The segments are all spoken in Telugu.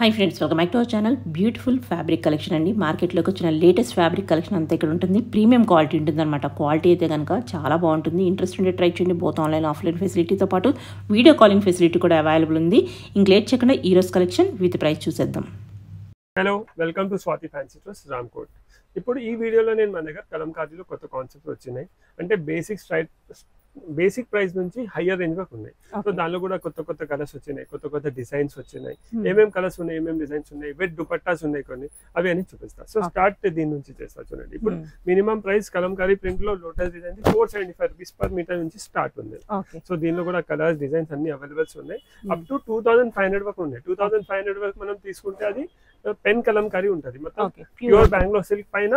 Hi friends, welcome back to our channel. Beautiful fabric collection అండి. మార్కెట్లోకి వచ్చిన లేటెస్ట్ ఫ్యాబ్రిక్ కలెక్షన్ అంతా ఇక్కడ ఉంటుంది. ప్రీమియం క్వాలిటీ ఉంటుంది అనమాట. క్వాలిటీ అయితే కనుక చాలా బాగుంటుంది. ఇంట్రెస్ట్ ఉంటే ట్రై చేయండి. బోత్ ఆన్లైన్ ఆఫ్లైన్ ఫెసిలిటీతో పాటు వీడియో కాలింగ్ ఫెసిలిటీ కూడా అవైలబుల్ ఉంది. ఇంక లేట్ చేయకుండా ఈ రోజు కలెక్షన్ విత్ ప్రైస్ చూసేద్దాం. Hello, welcome to Swathi fancy dress Ramkot. ఇప్పుడు ఈ వీడియోలో నేను మన దగ్గర కలంకారీలో కొత్త కాన్సెప్ట్స్ వచ్చినాయి. అంటే బేసిక్ ప్రైస్ నుంచి హయ్యర్ రేంజ్ వరకు ఉన్నాయి. సో దానిలో కూడా కొత్త కొత్త కలర్స్ వచ్చినాయి, కొత్త కొత్త డిజైన్స్ వచ్చినాయి. ఏమేమి కలర్స్ ఉన్నాయి, ఏమేమి డిజైన్స్ ఉన్నాయి, విత్ దుపట్టాస్ ఉన్నాయి కొన్ని, అవి అని చూపిస్తా. సో స్టార్ట్ దీని నుంచి చేస్తా. చూడండి, ఇప్పుడు మినిమం ప్రైస్ కలంకారీ ప్రింట్ లో lotus design 475 rupees per metre నుంచి స్టార్ట్ ఉంది. సో దీనిలో కూడా కలర్స్ డిజైన్స్ అన్ని అవైలబుల్స్ ఉన్నాయి. అప్ టు 2500 వరకు ఉన్నాయి. 2500 వరకు మనం తీసుకుంటే అది పెన్ కలంకారీ ఉంటుంది. మొత్తం ప్యూర్ బ్యాంగ్లో సిల్క్ పైన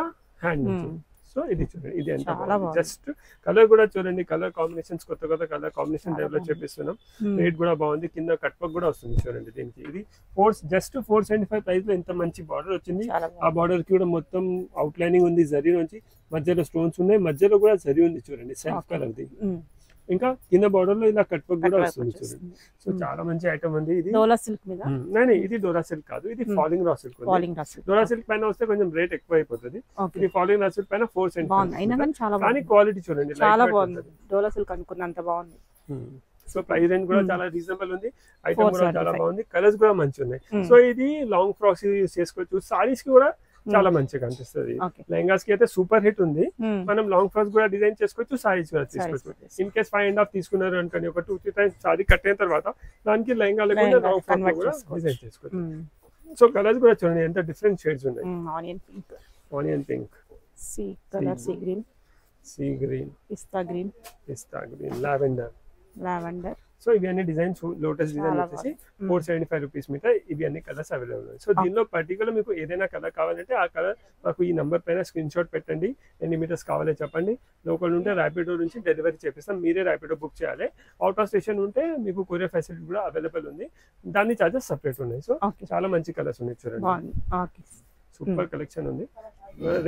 హ్యాండ్ నుంచి. సో ఇది చూడండి, ఇది ఎంత జస్ట్ కలర్ కూడా చూడండి, కలర్ కాంబినేషన్స్ కొత్త కొత్త కలర్ కాంబినేషన్ డెవలప్ చేపిస్తున్నాం. రేట్ కూడా బాగుంది, కింద కట్ వర్క్ కూడా వస్తుంది. చూడండి, దీనికి ఇది జస్ట్ 475 ప్రైస్ లో ఎంత మంచి బార్డర్ వచ్చింది. ఆ బార్డర్ కి కూడా మొత్తం అవుట్ లైనింగ్ ఉంది, జరీ నుంచి మధ్యలో స్టోన్స్ ఉన్నాయి, మధ్యలో కూడా జరీ ఉంది. చూడండి, సెల్ఫ్ కలర్ ది. ఇంకా కింద బార్డర్ లో ఇలా కట్ వర్క్ కూడా వస్తుంది. చూడండి, సో చాలా మంచి ఐటమ్ ఉంది. ఇది డోలా సిల్క్ మీద, ఇది డోలా సిల్క్ కాదు, ఇది ఫాలింగ్ రా సిల్క్. డోలా సిల్క్ పైన వస్తే కొంచెం రేట్ ఎక్కువ అయిపోతుంది. ఇది ఫాలింగ్ రా సిల్క్ పైన 475, కానీ క్వాలిటీ చూడండి చాలా బాగుంది. డోలా సిల్క్ అనుకున్నంత బాగుంది. సో ప్రైస్ రేంజ్ కూడా చాలా రీజనబుల్ ఉంది. ఐటమ్ కూడా చాలా బాగుంది, కలర్స్ కూడా మంచి ఉన్నాయి. సో ఇది లాంగ్ ఫ్రాక్స్ యూజ్ చేసుకోవచ్చు, సారీస్ కి కూడా చాలా మంచిగా అనిపిస్తుంది. లెహంగాస్ కి అయితే సూపర్ హిట్ ఉంది. మనం లాంగ్ ఫ్రాక్స్ కూడా డిజైన్ చేసుకోవచ్చు, సారీస్ కూడా తీసుకోవచ్చు. ఇన్ కేస్ 5.5 తీసుకున్నారు అనుకోండి, ఒక 2-3 టైమ్స్ సారీ కట్ అయిన తర్వాత దానికి లెహంగా లేకుండా లాంగ్ ఫ్రాక్ కూడా డిజైన్ చేసుకోవచ్చు. సో కలర్స్ కూడా చూడండి, ఎంత డిఫరెంట్ షేడ్స్ ఉన్నాయి. Onion pink, sea colour, sea green, పిస్తా గ్రీన్, లావెండర్. సో ఇవి అన్ని డిజైన్స్ లోటస్ డిజైన్ వచ్చేసి 475 రూపీస్ మీటర్. ఇవి అన్ని కలర్స్ అవైలబుల్ ఉన్నాయి. సో దీనిలో పర్టికులర్ మీకు ఏదైనా కలర్ కావాలంటే ఆ కలర్ మాకు ఈ నంబర్ పైన స్క్రీన్ షాట్ పెట్టండి, ఎన్ని మీటర్స్ కావాలో చెప్పండి. లోకల్ ఉంటే ర్యాపిడో నుంచి డెలివరీ చేపిస్తాం, మీరే ర్యాపిడో బుక్ చేయాలి. అవుట్ ఆఫ్ స్టేషన్ ఉంటే మీకు కొరియర్ ఫెసిలిటీ కూడా అవైలబుల్ ఉంది, దాని చార్జెస్ సపరేట్ ఉన్నాయి. సో చాలా మంచి కలర్స్ ఉన్నాయి. చూడండి, సూపర్ కలెక్షన్ ఉంది,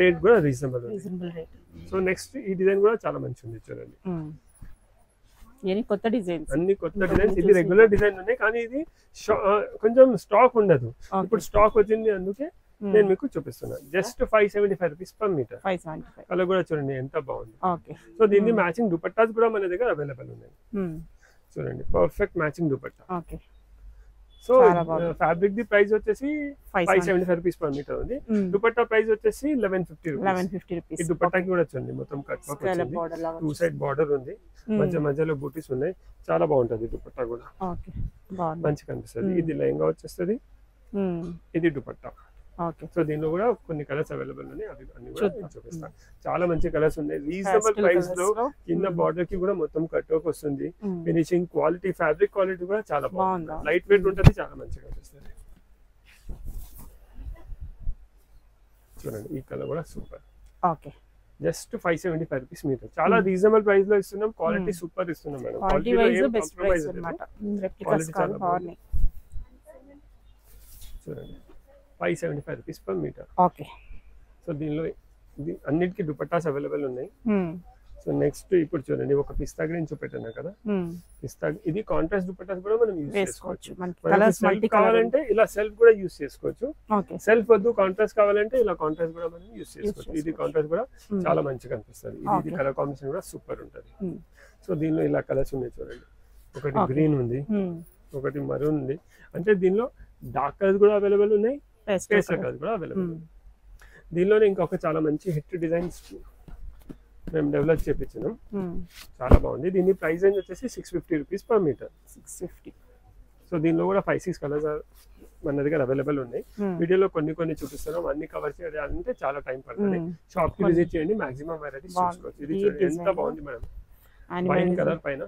రేట్ కూడా రీజనబుల్ ఉంది. సో నెక్స్ట్ ఈ డిజైన్ కూడా చాలా మంచి ఉంది. చూడండి, కొత్త డిజైన్స్, అన్ని కొత్త డిజైన్స్. ఇది రెగ్యులర్ డిజైన్ ఉన్నాయి, కానీ ఇది కొంచెం స్టాక్ ఉండదు. ఇప్పుడు స్టాక్ వచ్చింది, అందుకే నేను మీకు చూపిస్తున్నాను. Just 575 rupees per metre. Colour కూడా చూడండి ఎంత బాగుంది. సో దీన్ని మ్యాచింగ్ దుపట్టాస్ కూడా మన దగ్గర అవైలబుల్ ఉన్నాయి. చూడండి, perfect matching dupatta. So fabric the price వచ్చేసి 575 రూపీస్ పర్ మీటర్ ఉంది. దుపట్టా ప్రైస్ వచ్చేసి 1150 రూపీస్. ఈ దుపట్టాకి కూడా చూడండి, మొత్తం కట్ వర్క్ వచ్చింది, 2 సైడ్ బార్డర్ ఉంది, మధ్యలో బూటీస్ ఉన్నాయి. చాలా బాగుంటది దుపట్టా కూడా, మంచిగా కనిపిస్తుంది. ఇది లెహంగా వచ్చేస్తుంది, ఇది దుపట్టా. సో దీనిలో కూడా కొన్ని కలర్స్ అవైలబుల్ ఉన్నాయి, అవి అన్ని కూడా చూపిస్తాను. చాలా మంచి కలర్స్ ఉన్నాయి, రీజనబుల్ ప్రైస్ లో. కింద బార్డర్ కి కూడా మొత్తం కట్ వర్క్ వస్తుంది. ఫినిషింగ్ క్వాలిటీ, ఫ్యాబ్రిక్ క్వాలిటీ కూడా చాలా బాగుంది, లైట్ వెయిట్ ఉంటుంది, చాలా మంచిగా కనిపిస్తుంది. చూడండి, ఈ కలర్ కూడా సూపర్. జస్ట్ 575 రూపీస్ మీటర్, చాలా రీజనబుల్ ప్రైస్ లో ఇస్తున్నాం. క్వాలిటీ సూపర్ ఇస్తున్నాం మేడం. చూడండి, 575 రూపీస్ పర్ మీటర్. సో దీనిలో అన్నిటికీ దుపట్టాస్ అవైలబుల్ ఉన్నాయి. సో నెక్స్ట్ ఇప్పుడు చూడండి, ఒక పిస్తా గ్రీన్ చూపెట్టాను కదా, పిస్తా, ఇది కాంట్రాస్ట్ దుపట్టాస్ కూడా మనం యూజ్ చేసుకోవచ్చు. సెల్ఫ్ కావాలంటే ఇలా సెల్ఫ్ కూడా యూజ్ చేసుకోవచ్చు, సెల్ఫ్ వద్దు కాంట్రాస్ట్ కావాలంటే ఇలా కాంట్రాస్ట్ కూడా మనం యూజ్ చేసుకోవచ్చు. ఇది కాంట్రాస్ట్ కూడా చాలా మంచిగా అనిపిస్తుంది. ఇది కలర్ కాంబినేషన్ కూడా సూపర్ ఉంటుంది. సో దీనిలో ఇలా కలర్స్ ఉన్నాయి. చూడండి, ఒకటి గ్రీన్ ఉంది, ఒకటి మరూన్ ఉంది. అంటే దీనిలో డార్క్ కలర్స్ కూడా అవైలబుల్ ఉన్నాయి, పేస్టల్ కలర్స్ కూడా అవైలబుల్ ఉంది. దీనిలోనే ఇంకొక చాలా మంచి హిట్ డిజైన్స్ మేము డెవలప్ చేపించినాం, చాలా బాగుంది. దీని ప్రైస్ రేంజ్ వచ్చేసి 650 రూపీస్ పర్ మీటర్. 650. సో దీనిలో కూడా 5-6 కలర్స్ మన దగ్గర అవైలబుల్ ఉన్నాయి. వీడియోలో కొన్ని చూపిస్తున్నాం, అన్ని కవర్ చేయాలంటే చాలా టైం పడుతుంది. షాప్ కి విజిట్ చేయండి, మాక్సిమం వెరైటీస్ చూసుకోవచ్చు. ఇది ఎంత బాగుంది మేడం, వైన్ కలర్ పైన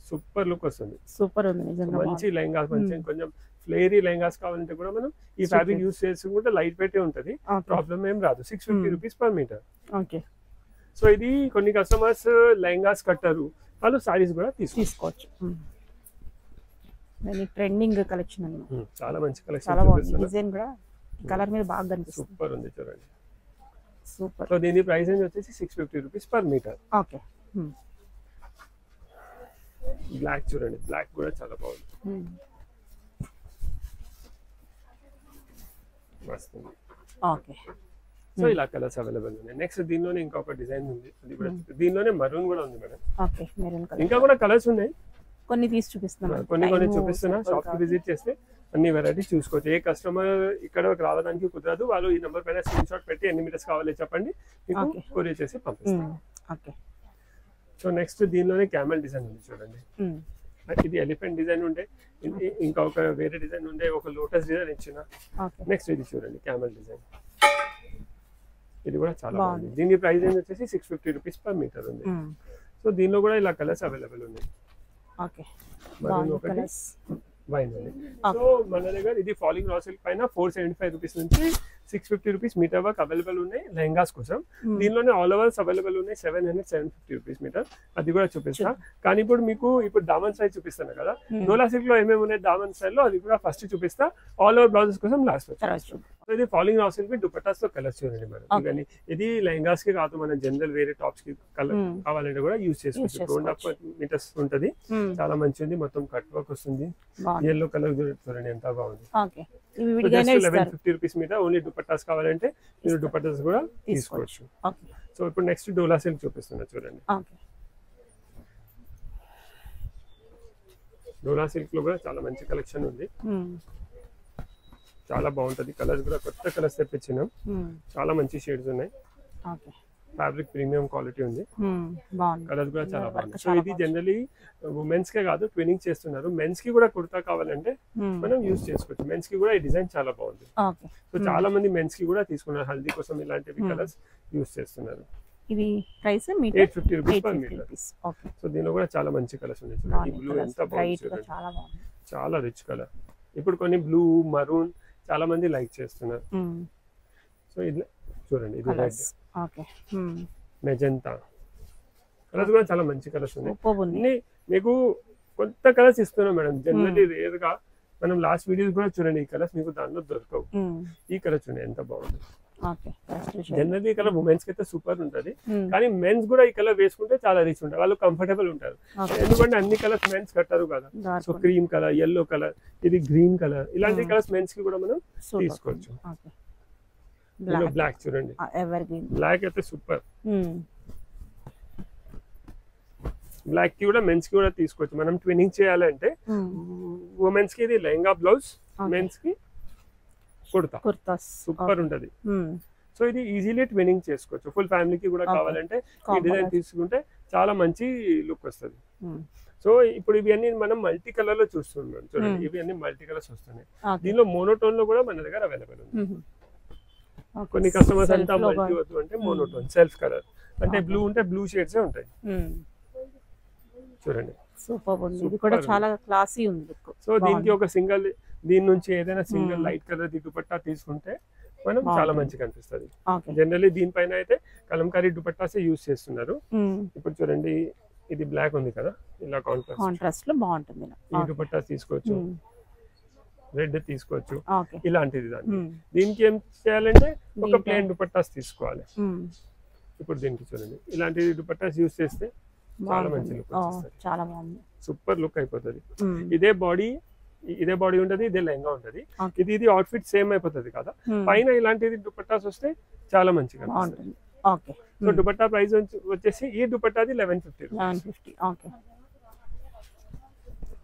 సూపర్ లుక్ వస్తుంది. సూపర్ ఉంది, మంచి లెహంగాస్, మంచి కొంచెం ఫ్లేరీ లెహంగాస్ కావాలంటే కూడా మనం ఈ ఫ్యాబ్రిక్ యూజ్ చేసుకుంటే లైట్ వెయిట్ ఉంటుంది, ప్రాబ్లం ఏం రాదు. 650 రూపీస్ పర్ మీటర్. సో ఇది కొన్ని కస్టమర్స్ లెహంగాస్ కట్టారు, వాళ్ళు సారీస్ కూడా తీసుకోవచ్చు. ట్రెండింగ్ కలెక్షన్ అన్నమాట, చాలా మంచి కలెక్షన్. డిజైన్ కూడా కలర్ మీద బాగా కనిపిస్తుంది, సూపర్ ఉంది. చూడండి, సూపర్. సో దీని ప్రైస్ వచ్చేసి 650 రూపీస్ పర్ మీటర్. బ్లాక్ చూడండి, బ్లాక్ కూడా చాలా బాగుంది. వస్తుంది. ఓకే. సో ఇలా కలర్స్ అవైలబుల్ ఉన్నాయి. నెక్స్ట్ దీనిలోనే ఇంకొక డిజైన్ ఉంది, అది కూడా దీనిలోనే మరూన్ కూడా ఉంది మేడం. Okay, maroon colour. ఇంకా కూడా కలర్స్ ఉన్నాయి, కొన్ని తీసి చూపిస్తున్నాం. కొన్ని చూపిస్తున్నా. షాప్ కి విజిట్ చేస్తే అన్ని వెరైటీ చూసుకోవచ్చు. ఏ కస్టమర్ ఇక్కడ రావడానికి కుదరదు, వాళ్ళు ఈ నెంబర్ పైన స్క్రీన్ షాట్ పెట్టి ఎన్ని మీటర్స్ కావాలి చెప్పండి, మీకు కొరియర్ చేసి పంపిస్తాం. ఓకే. సో నెక్స్ట్ దీనిలోనే క్యామెల్ డిజైన్ ఉంది చూడండి. ఇది ఎలిఫెంట్ డిజైన్ ఉండే, ఇంకా ఒక వేరే డిజైన్ ఉండే, ఒక లోటస్ డిజైన్ ఇచ్చిన. నెక్స్ట్ ఇది చూడండి క్యామెల్ డిజైన్, ఇది కూడా చాలా బాగుంది. దీని ప్రైస్ వచ్చేసి 650 రూపీస్ పర్ మీటర్ ఉంది. సో దీనిలో కూడా ఇలా కలర్స్ అవైలబుల్ ఉన్నాయి. ఓకే, ఒకటి వైన్ ఉంది. సో మన దగ్గర ఇది ఫాలింగ్ రా సిల్క్ పైన 475 రూపీస్ నుంచి 650 రూపీస్ మీటర్ వరకు అవైలబుల్ ఉన్నాయి లెహంగాస్ కోసం. దీనిలోనే ఆల్ ఓవర్స్ అవైలబుల్ ఉన్నాయి 750 రూపీస్ మీటర్, అది కూడా చూపిస్తా. కానీ ఇప్పుడు మీకు దామన్ స్టైల్ చూపిస్తాను కదా, డోలా సిల్క్ లో ఏమేమి ఉన్నాయి దామన్ స్టైల్ లో, అది కూడా ఫస్ట్ చూపిస్తా. ఆల్ ఓవర్ బ్లౌజెస్ కోసం లాస్ట్ వచ్చి. ఇది ఫాలింగ్ రా సిల్క్ దుపట్టాస్ తో కలర్స్ చూడండి మేడం. ఇవన్నీ ఇది లెహంగాస్ కి కాదు, మన జనరల్ వేరే టాప్స్ కి కలర్ కావాలంటే కూడా యూజ్ చేసుకోవచ్చు. 2.5 మీటర్స్ ఉంటది, చాలా మంచిది. మొత్తం కట్ వర్క్ వస్తుంది. yellow కలర్ చూడండి ఎంత బాగుంది. 1150 రూపీస్ మీద ఓన్లీ దుపట్టాస్ కావాలంటే మీరు దుపట్టాస్ కూడా తీసుకోవచ్చు. సో ఇప్పుడు నెక్స్ట్ డోలా సిల్క్ చూపిస్తున్నా చూడండి. డోలా సిల్క్ లో కూడా చాలా మంచి కలెక్షన్ ఉంది, చాలా బాగుంటది. కలర్స్ కూడా కొత్త కలర్స్ తెప్పించినాం, చాలా మంచి షేడ్స్ ఉన్నాయి. ఫ్యాబ్రిక్ ప్రీమియం క్వాలిటీ ఉంది, కలర్స్ కూడా చాలా బాగుంది. సో ఇది జనరలీ ఉమెన్స్ కే కాదు, ట్విన్నింగ్ చేస్తున్నారు. మెన్స్ కి కూడా కుర్తా కావాలంటే మనం యూజ్ చేసుకోవచ్చు. మెన్స్ కి కూడా ఈ డిజైన్ చాలా బాగుంది. సో చాలా మంది మెన్స్ కి కూడా తీసుకున్నారు, హల్దీ కోసం ఇలాంటివి కలర్స్ యూజ్ చేస్తున్నారు. ఇది price 850 rupees per metre. So దీనిలో కూడా చాలా మంచి కలర్స్ ఉన్నాయి చూడండి. బ్లూ ఎంత బాగుంది, చాలా రిచ్ కలర్. ఇప్పుడు కొన్ని బ్లూ, మరూన్ చాలా మంది లైక్ చేస్తున్నారు. సో ఇది చూడండి, ఇది రెడ్, మెజెంటా కలర్స్ కూడా చాలా మంచి కలర్స్ ఉన్నాయి. మీకు కొత్త కలర్స్ ఇస్తున్నాం మేడం. జనరల్లీ రేర్ గా మనం లాస్ట్ వీడియోస్ కూడా చూడండి, ఈ కలర్స్ మీకు దానిలో దొరకవు. ఈ కలర్ చూడండి ఎంత బాగుంది. జనరల్లీ ఈ కలర్ ఉమెన్స్ కి అయితే సూపర్ ఉంటది, కానీ మెన్స్ కూడా ఈ కలర్ వేసుకుంటే చాలా రిచ్ ఉంటారు, వాళ్ళు కంఫర్టబుల్ ఉంటారు. ఎందుకంటే అన్ని కలర్స్ మెన్స్ కట్టారు కదా. So cream colour, yellow colour, ఇది గ్రీన్ కలర్, ఇలాంటి కలర్స్ మెన్స్ కి కూడా మనం తీసుకోవచ్చు. బ్లాక్ చూడండి, బ్లాక్ అయితే సూపర్. బ్లాక్ కి కూడా మెన్స్ కి కూడా తీసుకోవచ్చు. మనం ట్విన్నింగ్ చేయాలంటే ఉమెన్స్ కి ఇది లెహంగా బ్లౌజ్, మెన్స్ కి కుర్తా, సూపర్ ఉంటది. సో ఇది ఈజీలీ ట్విన్నింగ్ చేసుకోవచ్చు. ఫుల్ ఫ్యామిలీకి కూడా కావాలంటే ఈ డిజైన్ తీసుకుంటే చాలా మంచి లుక్ వస్తుంది. సో ఇప్పుడు ఇవన్నీ మనం మల్టీ కలర్ లో చూస్తున్నాం చూడండి, ఇవి అన్ని మల్టీ కలర్స్ వస్తున్నాయి. దీనిలో మోనోటోన్ లో కూడా మన దగ్గర అవైలబుల్ ఉంది. కొన్ని కస్టమర్స్ అంతా మల్టీ వద్దు అంటే మోనోటోన్, సెల్ఫ్ కలర్ అంటే బ్లూ ఉంటే బ్లూ షేడ్స్ ఉంటాయి చూడండి. సూపర్ ఉంది, ఇది కూడా చాలా క్లాసీ ఉంది. సో దీనికి ఒక సింగిల్, దీని నుంచి ఏదైనా సింగిల్ లైట్ కలర్ దుపట్టా తీసుకుంటే మనం చాలా మంచిగా అనిపిస్తుంది. జనరల్లీ దీనిపైన అయితే కలంకారీ దుపట్టాసే యూజ్ చేస్తున్నారు. ఇప్పుడు చూడండి, ఇది బ్లాక్ ఉంది కదా, ఇలా కాంట్రాస్ట్ లో బాగుంటుంది. ఈ దుపట్టా తీసుకోవచ్చు, రెడ్ తీసుకోవచ్చు, ఇలాంటిది. దీనికి ఏం చేయాలంటే ఒక ప్లేన్ దుపట్టాస్ తీసుకోవాలి. ఇప్పుడు దీనికి చూడండి, ఇలాంటి దుపట్టాస్ యూజ్ చేస్తే చాలా మంచి లుక్ వస్తుంది, చాలా బాగుంది, సూపర్ లుక్ అయిపోతుంది. ఇదే బాడీ ఉంటది, ఇదే లెహంగా ఉంటది, ఇది అవుట్ఫిట్ సేమ్ అయిపోతుంది కదా. పైన ఇలాంటిది దుపట్టాస్ వస్తే చాలా మంచిగా అనిపిస్తుంది. సో దుపట్టా ప్రైస్ వచ్చేసి ఈ దుపట్టాది 1150.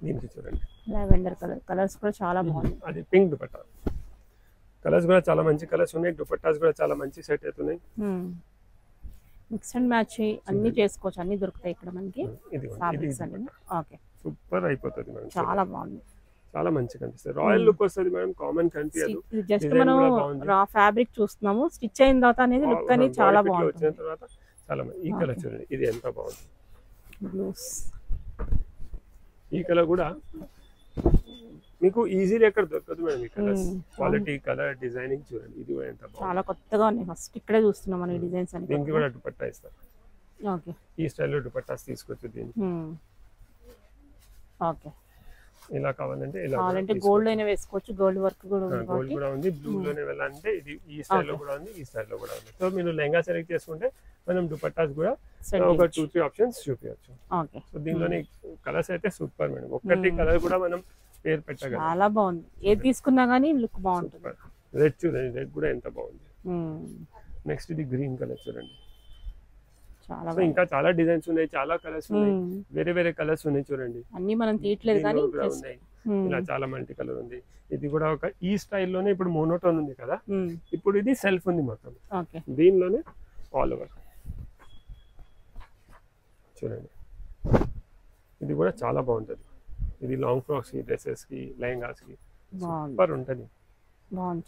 దీనికి చూడండి లావెండర్ కలర్, కలర్స్ కూడా చాలా బాగుంది. అది పింక్ దుపట్టా, కలర్స్ కూడా చాలా మంచి కలర్స్ ఉన్నాయి. దుపట్టాస్ కూడా చాలా మంచి సెట్ అవుతున్నాయి. మిక్స్ అండ్ మ్యాచ్ అన్ని చేసుకోవచ్చు, అన్ని దొరుకుతాయి ఇక్కడ మనకి. సూపర్ అయిపోతుంది మేడం, చాలా బాగుంది, చాలా మంచిగా అనిపిస్తుంది. రాయల్ లుక్ వస్తుంది మేడం, కామన్ కనిపించదు. జస్ట్ మనం రా ఫ్యాబ్రిక్ చూస్తున్నాము, స్టిచ్ అయిన తర్వాత అనేది లుక్ అనేది చాలా బాగుంది. వచ్చిన తర్వాత చాలా ఈ కలర్ చూడండి, ఇది ఎంత బాగుంది. బ్లూస్, ఈ కలర్ కూడా మీకు ఈజీలీ ఎక్కడ దొరకదు మేడం. ఈ కలర్స్ క్వాలిటీ, కలర్, డిజైనింగ్ చూడండి, ఇది కూడా ఎంత బాగుంది, చాలా కొత్తగా ఉన్నాయి. ఫస్ట్ ఇక్కడే చూస్తున్నాం మనం ఈ డిజైన్స్ అన్ని. దీనికి కూడా దుపట్టా ఇస్తారు. ఓకే, ఈ స్టైల్లో దుపట్టాస్ తీసుకోవచ్చు దీనికి. ఓకే, ఇలా కావాలంటే ఇలా గోల్డ్ అయినా వేసుకోవచ్చు, గోల్డ్ వర్క్ కూడా ఉంది. గోల్డ్ కూడా ఉంది, బ్లూ లోనే వెళ్ళాలంటే ఇది ఈ స్టైల్లో కూడా ఉంది, ఈ స్టైల్లో కూడా ఉంది. సో మీరు లెహంగా సెలెక్ట్ చేసుకుంటే మనం దుపట్టాస్ కూడా ఒక 2-3 ఆప్షన్స్ చూపించచ్చు. ఓకే, సో దీనిలోనే కలర్స్ అయితే సూపర్ మేడం. ఒక్కటి కలర్ కూడా మనం పేరు పెట్టగలం, చాలా బాగుంది. ఏది తీసుకున్నా గానీ లుక్ బాగుంటుంది. రెడ్ చూడండి, రెడ్ కూడా ఎంత బాగుంది. నెక్స్ట్ ఇది గ్రీన్ కలర్ చూడండి. చాలా సో ఇంకా చాలా డిజైన్స్ ఉన్నాయి, చాలా కలర్స్ ఉన్నాయి, వేరే వేరే కలర్స్ ఉన్నాయి చూడండి. అన్ని మనం తీయట్లేదు కానీ కూడా ఉన్నాయి. ఇలా చాలా మల్టీ కలర్ ఉంది. ఇది కూడా ఒక ఈ స్టైల్లోనే ఇప్పుడు మోనోటోన్ ఉంది కదా, ఇప్పుడు ఇది సెల్ఫ్ ఉంది మొత్తం. దీనిలోనే ఆల్ ఓవర్ చూడండి. ఇది కూడా చాలా బాగుంటది. ఇది లాంగ్ ఫ్రాక్స్ కి, డ్రెస్సెస్ కి, లెహంగాస్ కి సూపర్ ఉంటది.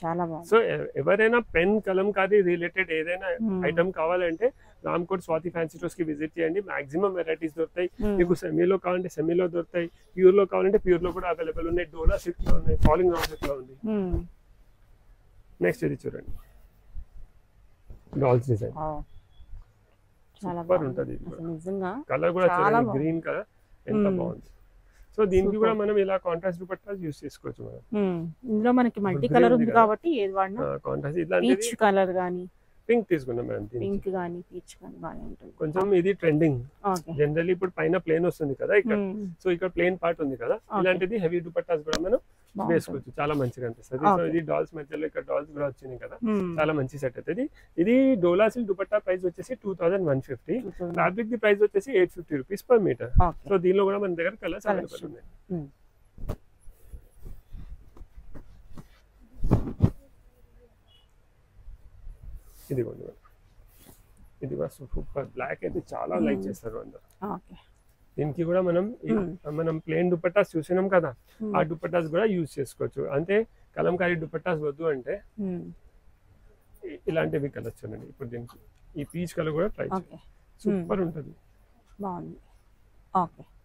చాలా బాగుంది. సో ఎవరైనా పెన్ కలంకారీ రిలేటెడ్ ఏదైనా ఐటమ్ కావాలంటే రామ్కోట్ స్వాతి ఫ్యాన్సీ స్టోర్స్ కి విజిట్ చేయండి. మాక్సిమం వెరైటీస్ దొరుకుతాయి. మీకు సెమీలో కావాలంటే సెమీలో దొరుకుతాయి, ప్యూర్ లో కావాలంటే ప్యూర్ లో కూడా అవైలబుల్ ఉన్నాయి, డోలా సిల్క్ లో ఉన్నాయి, ఫాలింగ్ రాక్ సిల్క్ లో ఉంది. నెక్స్ట్ ఇది చూడండి, డాల్స్ డిజైన్ సూపర్ ఉంటది. కలర్ కూడా చూడండి, గ్రీన్ కలర్ ఎంత బాగుంది. సో దీనికి కూడా మనం ఇలా కాంట్రాస్ట్ దుపట్టాస్ యూస్ చేసుకోవచ్చు మనం. ఇందులో మనకి మల్టీ కలర్ ఉంది కాబట్టి ఏది వాడినా కాంట్రాస్ట్ ఇట్లాంటి పీచ్ కలర్ గాని పింక్ తీసుకున్నాం మేడం. పింక్ గాని పీచ్ గాని బాగా ఉంటుంది. కొంచెం ఇది ట్రెండింగ్. జనరల్లీ ఇప్పుడు పైన ప్లేన్ వస్తుంది కదా ఇక్కడ, సో ఇక్కడ ప్లేన్ పార్ట్ ఉంది కదా, ఇలాంటిది హెవీ దుపట్టాస్ కూడా మనం వేసుకోవచ్చు, చాలా మంచిగా అనిపిస్తుంది. సో ఇది డాల్స్ మధ్యలో ఇక్కడ డాల్స్ కూడా వచ్చినాయి కదా, చాలా మంచి సెట్ అవుతుంది. ఇది డోలా సిల్క్ దుపట్టా ప్రైస్ వచ్చేసి 2150, ఫ్యాబ్రిక్ ది ప్రైస్ వచ్చేసి 850 రూపీస్ పర్ మీటర్. సో దీనిలో కూడా మన దగ్గర కలర్స్ అవైలబుల్ ఉన్నాయి. ఇదిగోండి, ఇది కూడా సూపర్ బ్లాక్ అయితే చాలా లైక్ చేస్తారు అందరు. దీనికి కూడా మనం ప్లేన్ దుపట్టాస్ చూసినాం కదా, ఆ దుపట్టాస్ కూడా యూజ్ చేసుకోవచ్చు. అంటే కలంకారీ దుపట్టాస్ వద్దు అంటే ఇలాంటివి కలర్స్ చూడండి. ఇప్పుడు దీనికి ఈ పీచ్ కలర్ కూడా ట్రై చేయండి, సూపర్ ఉంటుంది.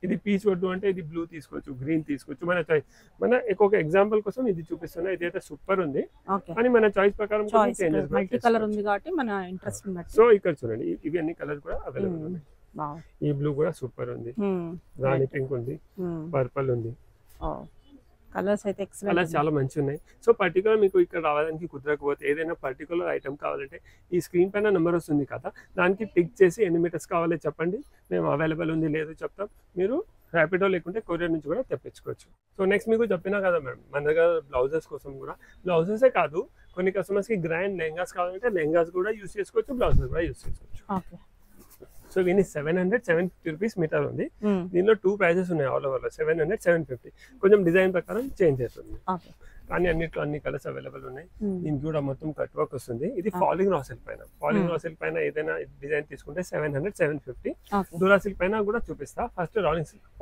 ఇది పీచ్ వద్దు అంటే ఇది బ్లూ తీసుకోవచ్చు, గ్రీన్ తీసుకోవచ్చు, మన చాయిస్. మన ఒక ఎగ్జాంపుల్ కోసం ఇది చూపిస్తున్నా, ఇది అయితే సూపర్ ఉంది అని మన చాయిస్ ప్రకారం మల్టీ కలర్ ఉంది కాబట్టి మన ఇంట్రెస్ట్. సో ఇక్కడ చూడండి, ఇవి అన్ని కలర్స్ కూడా అవైలబుల్ ఉన్నాయి. ఈ బ్లూ కూడా సూపర్ ఉంది, రాణి పింక్ ఉంది, పర్పుల్ ఉంది. కలర్స్ అయితే కలర్స్ చాలా మంచి ఉన్నాయి. సో పర్టికులర్ మీకు ఇక్కడ రావడానికి కుదరకపోతే ఏదైనా పర్టికులర్ ఐటమ్ కావాలంటే ఈ స్క్రీన్ పైన నెంబర్ వస్తుంది కదా, దానికి టిక్ చేసి ఎన్ని మీటర్స్ కావాలో చెప్పండి, మేము అవైలబుల్ ఉంది లేదు చెప్తాం. మీరు ర్యాపిడో లేకుంటే కొరియర్ నుంచి కూడా తెప్పించుకోవచ్చు. సో నెక్స్ట్ మీకు చెప్పినా కదా మేడం, మన దగ్గర బ్లౌజెస్ కోసం కూడా, బ్లౌజెసే కాదు కొన్ని కస్టమర్స్కి గ్రాండ్ లెహంగాస్ కావాలంటే లెహంగాస్ కూడా యూస్ చేసుకోవచ్చు, బ్లౌజెస్ కూడా యూస్ చేసుకోవచ్చు. సో దీని 700-750 రూపీస్ మీటర్ ఉంది. దీనిలో 2 ప్రైజెస్ ఉన్నాయి ఆల్ ఓవర్ లో, 700-750. కొంచెం డిజైన్ ప్రకారం చేంజ్ అవుతుంది, కానీ అన్నిట్లో అన్ని కలర్స్ అవైలబుల్ ఉన్నాయి. దీనికి కూడా మొత్తం కట్ వర్క్ వస్తుంది. ఇది ఫాలింగ్ రా సిల్క్ పైన, ఫాలింగ్ రా సిల్క్ పైన ఏదైనా డిజైన్ తీసుకుంటే 700-750. డోలా సిల్క్ పైన కూడా చూపిస్తా. First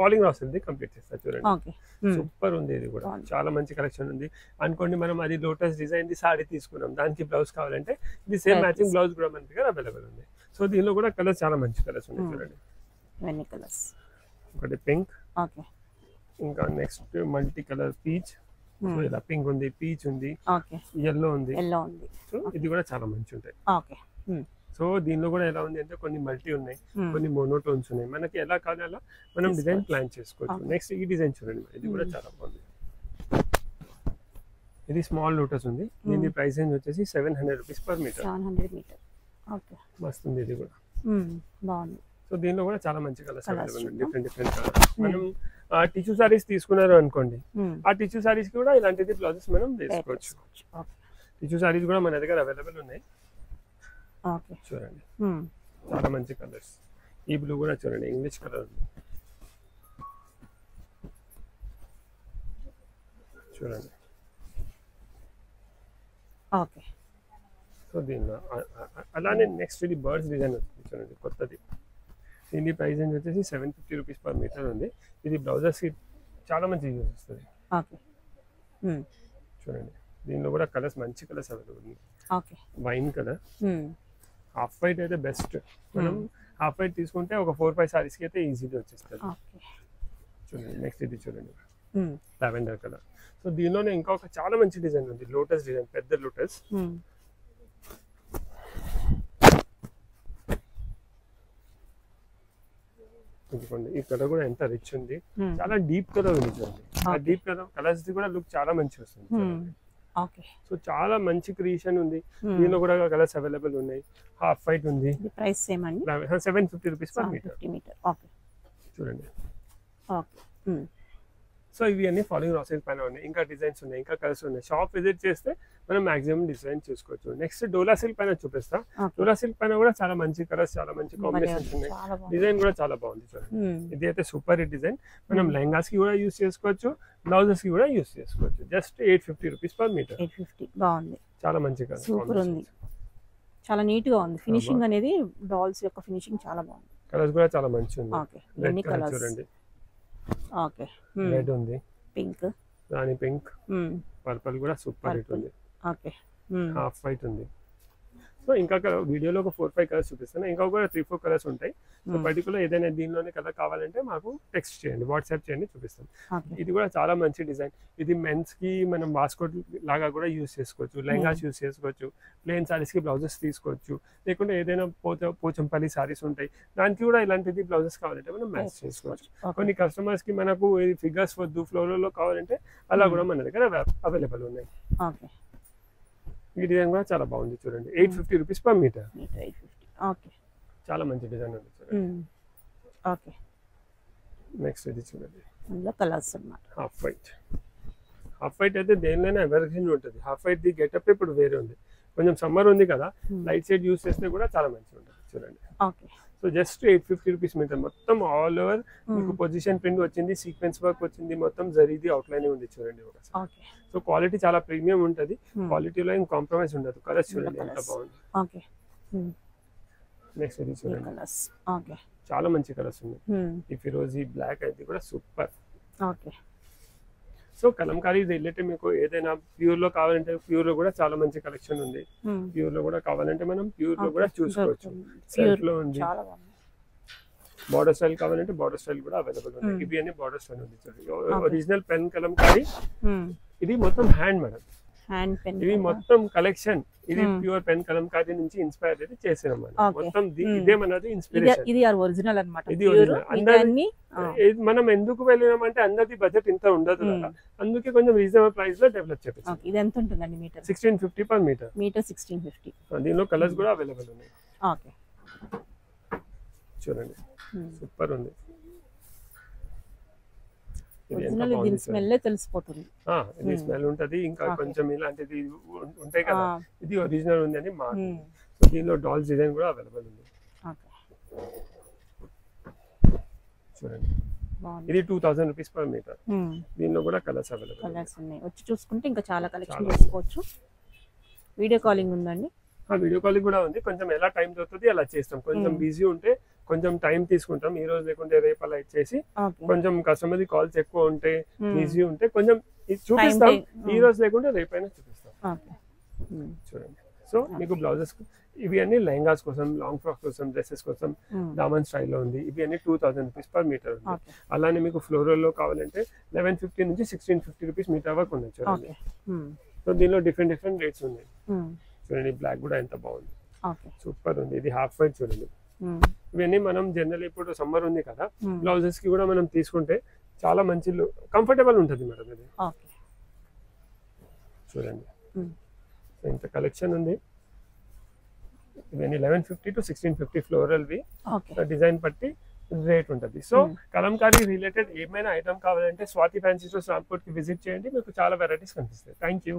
falling raw silk complete చేస్తా చూడండి, సూపర్ ఉంది. ఇది కూడా చాలా మంచి కలెక్షన్ ఉంది. అనుకోండి మనం అది లోటస్ డిజైన్ ది సారీ తీసుకున్నాం, దానికి బ్లౌజ్ కావాలంటే ఇది సేమ్ మ్యాచింగ్ బ్లౌజ్ కూడా మన దగ్గర అవైలబుల్ ఉంది. సో దీనిలో కూడా కలర్స్ చాలా మంచి కలర్స్ ఉన్నాయి చూడండి. ఒకటి పింక్, ఇంకా next multi colour peach. So ఇలా పింక్ ఉంది, పీచ్ ఉంది, ఎల్లో ఉంది. సో ఇది కూడా చాలా మంచి ఉంటాయి. సో దీనిలో కూడా ఎలా ఉంది అంటే కొన్ని మల్టీ ఉన్నాయి, కొన్ని మోనోటోన్స్ ఉన్నాయి. మనకి ఎలా కావాలో అలా మనం డిజైన్ ప్లాన్ చేసుకోవచ్చు. నెక్స్ట్ ఈ డిజైన్ చూడండి, ఇది కూడా చాలా బాగుంది. ఇది స్మాల్ లోటస్ ఉంది. దీని ప్రైస్ రేంజ్ వచ్చేసి 700 రూపీస్ పర్ మీటర్. మస్తు ఉంది ఇది కూడా, బాగుంది. సో దీనిలో కూడా చాలా మంచి కలర్స్ అవైలబుల్ ఉన్నాయి, డిఫరెంట్ కలర్స్. మనం టిష్యూ సారీస్ తీసుకున్నారు అనుకోండి, ఆ టిష్యూ సారీస్ కూడా ఇలాంటిది బ్లౌజెస్ మనం వేసుకోవచ్చు. టిష్యూ సారీస్ కూడా మన దగ్గర అవైలబుల్ ఉన్నాయి. చూడండి చాలా మంచి కలర్స్. ఈ బ్లూ కూడా చూడండి, ఇంగ్లీష్ కలర్ ఉంది చూడండి. సో దీనిలో అలానే నెక్స్ట్ ఇది బర్డ్స్ డిజైన్ వస్తుంది చూడండి, కొత్తది. దీని ప్రైస్ రేంజ్ వచ్చేసి 750 రూపీస్ పర్ మీటర్ ఉంది. ఇది బ్లౌజెస్ కి చాలా మంచి యూజ్ వస్తుంది చూడండి. దీనిలో కూడా కలర్స్ మంచి కలర్స్ అవైలబుల్ ఉంది. వైన్ కలర్, హాఫ్ వైట్ అయితే బెస్ట్. మనం హాఫ్ వైట్ తీసుకుంటే ఒక 4-5 సారీస్ కి అయితే ఈజీగా వచ్చేస్తుంది చూడండి. నెక్స్ట్ ఇది చూడండి, లావెండర్ కలర్. సో దీనిలోనే ఇంకొక చాలా మంచి డిజైన్ ఉంది, లోటస్ డిజైన్, పెద్ద లోటస్. ఈ కలర్ కూడా ఎంత రిచ్ ఉంది, చాలా డీప్ కలర్ ఉంది చూడండి. ఆ డీప్ కలర్ కలర్స్ కూడా లుక్ చాలా మంచి వస్తుంది. సో చాలా మంచి క్రియేషన్ ఉంది. దీనిలో కూడా కలర్స్ అవైలబుల్ ఉన్నాయి. హాఫ్ వైట్ ఉంది, ప్రైస్ సేమ్ అండి, 750 రూపీస్ పర్ మీటర్ చూడండి. సో ఇవి అన్ని ఫాలోయింగ్ రాసెస్ పైన ఉన్నాయి. ఇంకా డిజైన్స్ ఉన్నాయి, ఇంకా కలర్స్ ఉన్నాయి. షాప్ విజిట్ చేస్తే మనం మాక్సిమం డిజైన్ చూసుకోవచ్చు. నెక్స్ట్ డోలా సిల్క్ పైన చూపిస్తా. Okay. డోలా సిల్క్ పైన కూడా చాలా మంచి కలర్స్, చాలా మంచి కాంబినేషన్స్ ఉన్నాయి. చాలా బాగుంది. డిజైన్ కూడా చాలా బాగుంది చూడండి. ఇది అయితే సూపర్ హిట్ డిజైన్. మనం లెహంగాస్ కి కూడా యూస్ చేసుకోవచ్చు, బ్లౌజెస్ కి కూడా యూస్ చేసుకోవచ్చు. Just 850 rupees per metre. 850 బాగుంది. చాలా మంచి కలర్, సూపర్ ఉంది. చాలా నీట్ గా ఉంది. ఫినిషింగ్ అనేది డాల్స్ యొక్క ఫినిషింగ్ చాలా బాగుంది. కలర్స్ కూడా చాలా మంచి ఉంది. ఓకే, రెడ్ ఎన్ని కలర్ కలర్స్ చూడండి. ఓకే, రెడ్ ఉంది, పింక్, రాణి పింక్, పర్పుల్ కూడా సూపర్ హిట్ ఉంది. ఓకే, హాఫ్ వైట్ ఉంది. సో ఇంకా వీడియోలో ఒక 4-5 కలర్స్ చూపిస్తాను. ఇంకా ఒక 3-4 కలర్స్ ఉంటాయి. సో పర్టికులర్ ఏదైనా దీనిలోనే కలర్ కావాలంటే మాకు టెక్స్ట్ చేయండి, వాట్సాప్ చేయండి, చూపిస్తాం. ఇది కూడా చాలా మంచి డిజైన్. ఇది మెన్స్ కి మనం వాస్కోట్ లాగా కూడా యూస్ చేసుకోవచ్చు, లెహంగాస్ యూస్ చేసుకోవచ్చు, ప్లెయిన్ సారీస్ కి బ్లౌజెస్ తీసుకోవచ్చు, లేకుంటే ఏదైనా పోచంపల్లి సారీస్ ఉంటాయి దానికి కూడా ఇలాంటిది బ్లౌజెస్ కావాలంటే మనం మ్యాచ్ చేసుకోవచ్చు. కొన్ని కస్టమర్స్ కి మనకు ఫిగర్స్ వద్దు, ఫ్లోర్లో కావాలంటే అలా కూడా మన దగ్గర అవైలబుల్ ఉన్నాయి. ఓకే, ఈ డిజైన్ కూడా చాలా బాగుంది చూడండి. 850 రూపీస్ పర్ మీటర్. 850. ఓకే, చాలా మంచి డిజైన్ ఉంది చూడండి. ఓకే, నెక్స్ట్ ఇది చూడండి, ఇందులో కలర్స్ అన్నమాట. Half white. హాఫ్ వైట్ అయితే దేనిలోనే ఎవరిగ్రీన్ ఉంటుంది. హాఫ్ వైట్ ది గెటప్ ఇప్పుడు వేరే ఉంది. కొంచెం సమ్మర్ ఉంది కదా, లైట్ షేడ్ యూస్ చేస్తే కూడా చాలా మంచిగా ఉంటుంది చూడండి. Okay, so just 850 rupees metre. మొత్తం ఆల్ ఓవర్ మీకు పొజిషన్ ప్రింట్ వచ్చింది, సీక్వెన్స్ వర్క్ వచ్చింది, మొత్తం జరీది అవుట్లైన్ ఉంది చూడండి ఒకసారి. ఓకే, సో క్వాలిటీ చాలా ప్రీమియం ఉంటుంది. క్వాలిటీలో ఏం కాంప్రమైజ్ ఉండదు. కలర్స్ చూడండి ఎంత బాగుంది. ఓకే, నెక్స్ట్ ఇది చూడండి, కలర్స్. ఓకే, చాలా మంచి కలర్స్ ఉన్నాయి. ఈ ఫిరోజీ బ్లాక్ అయితే కూడా super. Okay, so Kalamkari related మీకు ఏదైనా ప్యూర్ లో కావాలంటే ప్యూర్ లో కూడా చాలా మంచి కలెక్షన్ ఉంది. ప్యూర్ లో కూడా కావాలంటే మనం ప్యూర్ లో కూడా చూసుకోవచ్చు. సెల్ఫ్ లో ఉంది. చాలా బాగుంది. బార్డర్ స్టైల్ కావాలంటే బార్డర్ స్టైల్ కూడా అవైలబుల్ ఉంది. ఇవి అన్ని బార్డర్ స్టైల్ ఉంది చూడండి. Original pen Kalamkari. ఇది మొత్తం హ్యాండ్ మేడం, హ్యాండ్ పెన్. ఇవి మొత్తం కలెక్షన్. ఇది ప్యూర్ పెన్ కలంకారీ నుంచి ఇన్స్పైర్ అయితే చేసాం. మొత్తం ఇదే మనది ఇన్స్పిరేషన్. ఇది ఒరిజినల్ అన్నమాట. ఇది ఒరిజినల్. అందరి మనం ఎందుకు వెళ్ళినామంటే అందరిది బడ్జెట్ ఇంత ఉండదు కదా, అందుకే కొంచెం రీజనబుల్ ప్రైస్ లో డెవలప్ చేపించాం. ఇది ఎంత ఉంటుందండి మీటర్? 1650 per metre. 1650. దీనిలో కలర్స్ కూడా అవైలబుల్ ఉన్నాయి. ఓకే, చూడండి సూపర్ ఉంది. ఒరిజినల్ దీని స్మెల్ తెలిసిపోతుంది. ఇది స్మెల్ ఉంటది. ఇంకా కొంచెం ఇలాంటిది ఉంటాయి కదా, ఇది ఒరిజినల్ ఉంది అని మాట. సో దీనిలో డాల్స్ డిజైన్ కూడా అవైలబుల్ ఉంది. చూడండి, ఇది 2000 రూపీస్ పర్ మీటర్. దీనిలో కూడా కలర్స్ అవైలబుల్ కలర్స్ ఉన్నాయి. వచ్చి చూసుకుంటే ఇంకా చాలా కలెక్షన్ చేసుకోవచ్చు. వీడియో కాలింగ్ ఉందండి? వీడియో కాలింగ్ కూడా ఉంది. కొంచెం ఎలా టైం దొరుకుతుంది అలా చేస్తాం. కొంచెం బిజీ ఉంటే కొంచెం టైం తీసుకుంటాం. ఈ రోజు లేకుంటే రేపు అలా ఇచ్చేసి, కొంచెం కస్టమర్ కాల్స్ ఎక్కువ ఉంటే, బిజీ ఉంటే కొంచెం చూపిస్తాం. ఈ రోజు లేకుంటే రేపైనా చూపిస్తాం. చూడండి, సో మీకు బ్లౌజెస్ ఇవి అన్ని లెహంగాస్ కోసం, లాంగ్ ఫ్రాక్ కోసం, డ్రెస్సెస్ కోసం దామన్ స్టైల్లో ఉంది. ఇవి అన్ని 2000 రూపీస్ పర్ మీటర్ ఉంది. అలానే మీకు ఫ్లోరల్ లో కావాలంటే 1150 నుంచి 1650 రూపీస్ మీటర్ వరకు ఉన్నాయి చూడండి. సో దీనిలో డిఫరెంట్ రేట్స్ ఉన్నాయి చూడండి. బ్లాక్ కూడా ఎంత బాగుంది, సూపర్ ఉంది. ఇది హాఫ్ వైట్ చూడండి. ఇవన్నీ మనం జనరల్ ఇప్పుడు సమ్మర్ ఉంది కదా, బ్లౌజెస్ కి కూడా మనం తీసుకుంటే చాలా మంచి కంఫర్టబుల్ ఉంటుంది మేడం. ఇది చూడండి, ఇంత కలెక్షన్ ఉంది. ఇవన్నీ 1150 to 1650 ఫ్లోరల్ వి. డిజైన్ బట్టి రేట్ ఉంటుంది. సో కలంకారీ రిలేటెడ్ ఏమైనా ఐటమ్ కావాలంటే స్వాతి ఫ్యాన్సీ స్టోర్స్ రాంపూర్ కి విజిట్ చేయండి. మీకు చాలా వెరైటీస్ కనిపిస్తాయి. Thank you.